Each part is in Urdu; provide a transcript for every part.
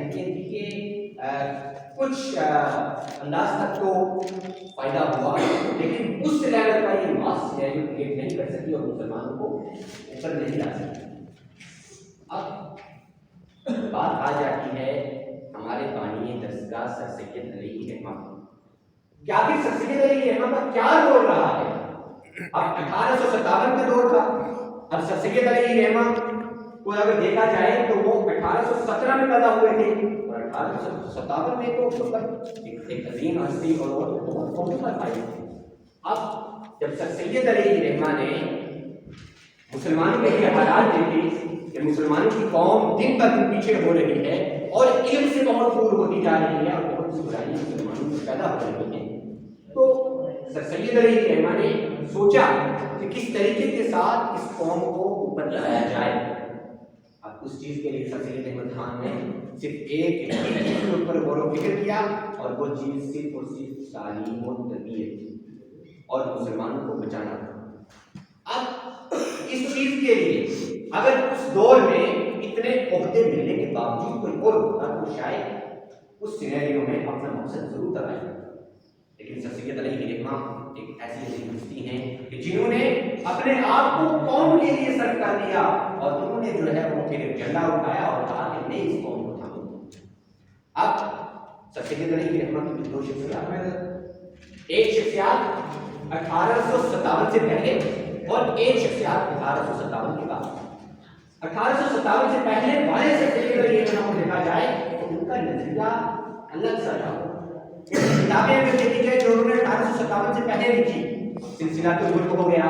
تحریکیں تھیں کہ کچھ انداز تک تو فائدہ ہوا، لیکن اس لیول کا یہ ماس سینیریو کریٹ نہیں کر سکی اور مسلمانوں کو اوپر نہیں لا سکی۔ اب بات آ جاتی ہے ہمارے بانی دستگاہ سر سید علیہ رحمہ کیا پھر سر سید علیہ رحمہ کا کیا رول رہا ہے؟ اب 1857 کا دور تھا، اب سر سید علیہ رحمہ کو اگر دیکھا جائے تو وہ 1817 میں پیدا ہوئے تھے اور 1857 میں تو ایک عظیم ہستی اور بہت فوقیت پائی تھی۔ اب جب سر سید علیہ رحمہ نے مسلمانوں کے لیے حالات دیکھے کہ مسلمانوں کی قوم دن بہ دن پیچھے ہو رہی ہے اور علم سے بہت دور ہوتی جا رہی ہے اور بہت سی برائیاں مسلمانوں میں پیدا ہو رہی ہیں، تو سر سید علیہ رحمہ نے سوچا کہ کس طریقے کے ساتھ اس قوم کو اوپر لایا جائے۔ اب اس چیز کے لیے سر سید احمد خان نے صرف ایک چیز کے اوپر غور و فکر کیا اور وہ چیز صرف اور صرف تعلیم و تربیت اور مسلمانوں کو بچانا تھا۔ اب اس چیز کے لیے اگر اس دور میں اتنے عہدے ملنے کے باوجود کوئی اور ہوتا تو شاید اس سینیریو میں اپنا مقصد ضرور کرائے، لیکن سر سید علیہ رحمہ ایک ایسی عظیم ہستی ہیں کہ جنہوں نے اپنے آپ کو قوم کے لیے سر کر دیا اور انہوں نے جو ہے وہ پھر ایک جھنڈا اٹھایا اور کہا کہ میں اس قوم کو تھاموں۔ اب سر سید علیہ رحمہ کی دو شخصیات ہیں، ایک شخصیات 1857 سے پہلے اور ایک شخصیات 1857 کے بعد۔ 1857 سے پہلے والے سر سید علیہ رحمہ کو دیکھا جائے تو ان کا نظریہ الگ سا تھا۔ کتابیں اگر دیکھی جائے جو انہوں نے 1857 سے پہلے لکھی، سلسلہ الملک ہو گیا،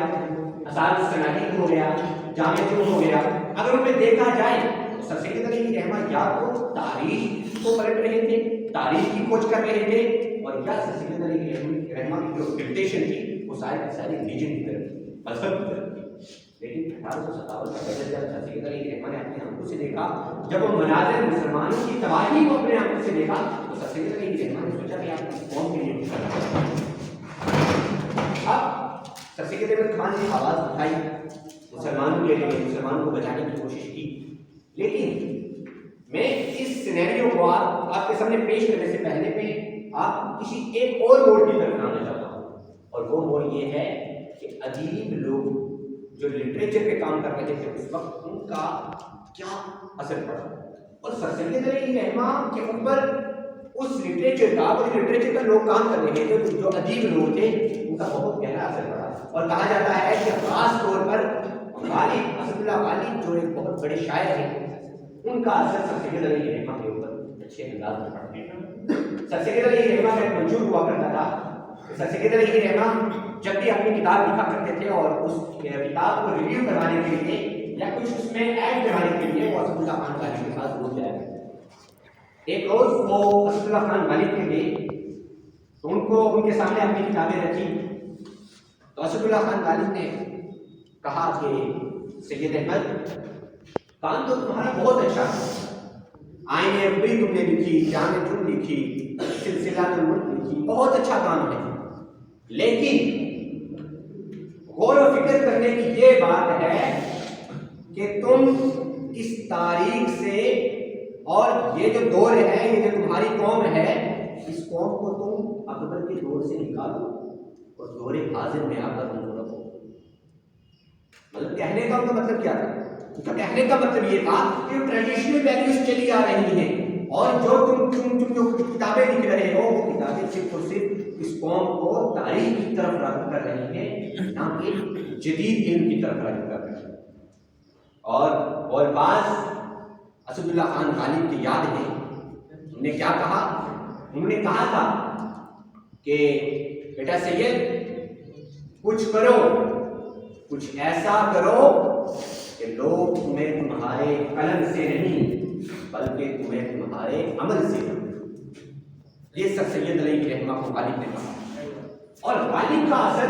اثار الصنادیق ہو گیا، جامع ہو گیا، اگر ان میں دیکھا جائے تو سر سید علیہ رحمہ یا تو تاریخ کو پلٹ رہے تھے، تاریخ کی کھوج کر رہے تھے، اور یا سر سید علیہ رحمہ کی جو ڈکٹیشن تھی وہ ساری کی ساری ریلیجن کی طرف تھی، مذہب کی طرف تھی۔ لیکن 1857 کا بدل جب سر سید علیہ رحمہ نے اپنی آنکھوں سے دیکھا، جب وہ مناظر مسلمانوں کی تباہی کو اپنے آنکھوں سے دیکھا تو سر سید علیہ رحمہ نے سوچا کہ آپ اس قوم کے لیے کچھ کرنا ہے۔ اب سر سید احمد خان نے آواز اٹھائی، مسلمانوں کے لیے مسلمانوں کو بچانے کی کوشش کی، لیکن میں اس سینیریو کو آپ کے سامنے پیش کرنے سے پہلے میں آپ کسی ایک اور موڑ کی طرف آنا چاہتا ہوں، اور وہ موڑ یہ ہے کہ ادیب لوگ جو لٹریچر پہ کام کر رہے تھے اس وقت ان کا کیا اثر پڑا، اور سر سید علیہ رحمہ کے اوپر اس لٹریچر کا پر لوگ کام کر رہے تھے، جو ادیب لوگ تھے ان کا بہت گہرا اثر پڑا۔ اور کہا جاتا ہے کہ خاص طور پر غالب اسد اللہ غالب جو ایک بہت بڑے شاعر ہیں، ان کا اثر سر سید علیہ رحمہ کے اوپر اچھے انداز میں پڑا ہے۔ سر سید علیہ رحمہ کا ایک منشور ہوا کرتا تھا، سر سید علیہ رحمہ جب بھی اپنی کتاب لکھا کرتے تھے اور اس کتاب کو ریویو کروانے کے لیے یا کچھ اس میں ایڈ کروانے کے لیے وہ اسد اللہ خان غالب کے پاس روز جایا کرتے تھے۔ ایک روز وہ اسد اللہ خان غالب کے گئے تو ان کو ان کے سامنے اپنی کتابیں رکھی تو اسد اللہ خان غالب نے کہا کہ سید احمد، کام تو تمہارا بہت اچھا ہے، آئین عبری تم نے لکھی، جامع لکھی، سلسلہ الملک لکھی، بہت اچھا کام ہے، لیکن غور و فکر کرنے کی یہ بات ہے کہ تم اس تاریخ سے اور یہ جو دور ہے، یہ جو تمہاری قوم ہے، اس قوم کو تم اکبر کے دور سے نکالو اور دور حاضر میں آ کر ان کو رکھو۔ مطلب کہنے کا ان کا مطلب کیا تھا؟ ان کا کہنے کا مطلب یہ تھا کہ ٹریڈیشنل ویلیوز چلی آ رہی ہیں اور جو تم جو کتابیں لکھ رہے ہو وہ کتابیں صرف اور صرف اس قوم کو تاریخ کی طرف راغب کر رہی ہیں، نہ کہ جدید علم کی طرف راغب کر رہی ہیں۔ اور بعض اسد اللہ خان غالب کی یاد ہے انہوں نے کیا کہا؟ انہوں نے کہا تھا کہ بیٹا سید، کچھ کرو، کچھ ایسا کرو کہ لوگ تمہیں تمہارے قلم سے نہیں بلکہ تمہیں تمہارے عمل سے۔ یہ سر سید علیہ رحمہ کو غالب نے کہا، اور غالب کا اثر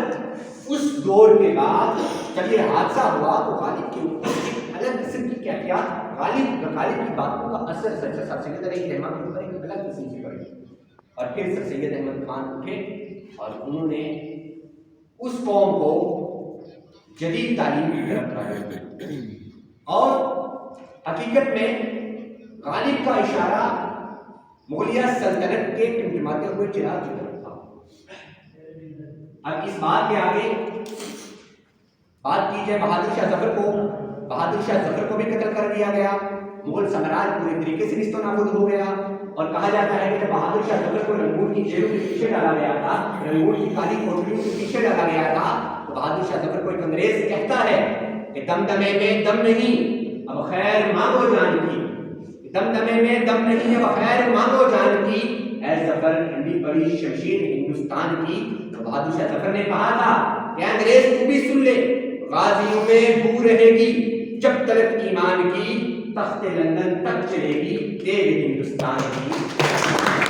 اس دور کے بعد جب یہ حادثہ ہوا تو غالب کے اوپر ایک الگ قسم کی کیفیت، غالب کی باتوں کا اثر سر سید علیہ رحمہ کے اوپر ایک الگ قسم کی پڑی۔ اور پھر سر سید احمد خان اٹھے اور انہوں نے اس قوم کو جدید تعلیم کی طرف لایا، اور حقیقت میں غالب کا اشارہ مغلیہ سلطنت کے ٹمٹماتے ہوئے چراغ کی طرف تھا۔ اب اس بات کے آگے بات کی جائے بہادر شاہ ظفر کو، بہادر شاہ ظفر کو بھی قتل کر دیا گیا، مغل سامراج پورے طریقے سے نیست و نابود ہو گیا، اور کہا جاتا ہے کہ جب بہادر شاہ ظفر کو رنگون کی جیلوں کے پیچھے ڈالا گیا تھا، رنگون کی کالی کوٹریوں کے پیچھے ڈالا گیا تھا، تو بہادر شاہ ظفر کو ایک انگریز کہتا ہے کہ دمدمے میں دم نہیں اب خیر مانگو جان کی، دمدمے میں دم نہیں اب خیر مانگو جان کی، اے ظفر ٹھنڈی پڑی شمشیر ہندوستان کی۔ تو بہادر شاہ ظفر نے کہا تھا کہ انگریز تو بھی سن لے، غازیوں میں بو رہے گی جب تلک ایمان کی، تخت لندن تک چلے گی تیرے ہندوستان کی۔